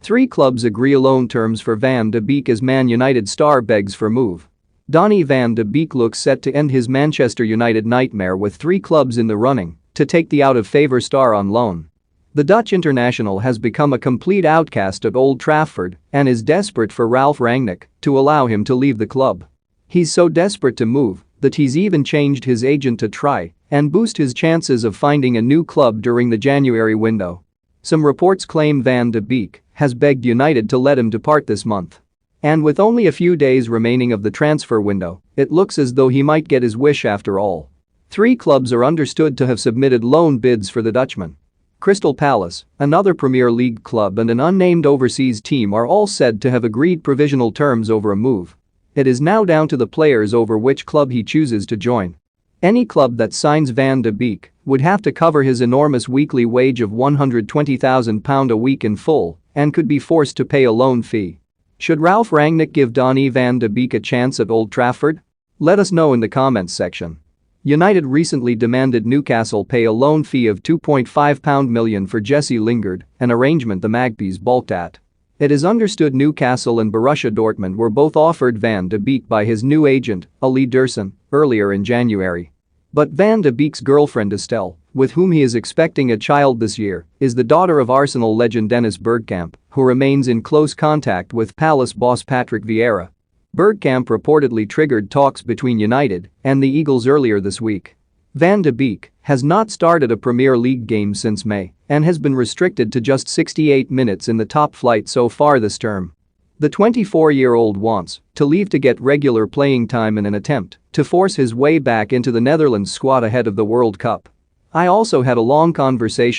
Three clubs agree loan terms for Van de Beek as Man United star begs for move. Donny van de Beek looks set to end his Manchester United nightmare with three clubs in the running to take the out-of-favour star on loan. The Dutch international has become a complete outcast at Old Trafford and is desperate for Ralf Rangnick to allow him to leave the club. He's so desperate to move that he's even changed his agent to try and boost his chances of finding a new club during the January window. Some reports claim Van de Beek has begged United to let him depart this month. And with only a few days remaining of the transfer window, it looks as though he might get his wish after all. Three clubs are understood to have submitted loan bids for the Dutchman. Crystal Palace, another Premier League club and an unnamed overseas team are all said to have agreed provisional terms over a move. It is now down to the players over which club he chooses to join. Any club that signs Van de Beek would have to cover his enormous weekly wage of £120,000 a week in full and could be forced to pay a loan fee. Should Ralf Rangnick give Donny van de Beek a chance at Old Trafford? Let us know in the comments section. United recently demanded Newcastle pay a loan fee of £2.5 million for Jesse Lingard, an arrangement the Magpies balked at. It is understood Newcastle and Borussia Dortmund were both offered Van de Beek by his new agent, Ali Dursun, earlier in January. But Van de Beek's girlfriend Estelle, with whom he is expecting a child this year, is the daughter of Arsenal legend Dennis Bergkamp, who remains in close contact with Palace boss Patrick Vieira. Bergkamp reportedly triggered talks between United and the Eagles earlier this week. Van de Beek has not started a Premier League game since May and has been restricted to just 68 minutes in the top flight so far this term. The 24-year-old wants to leave to get regular playing time in an attempt to force his way back into the Netherlands squad ahead of the World Cup. I also had a long conversation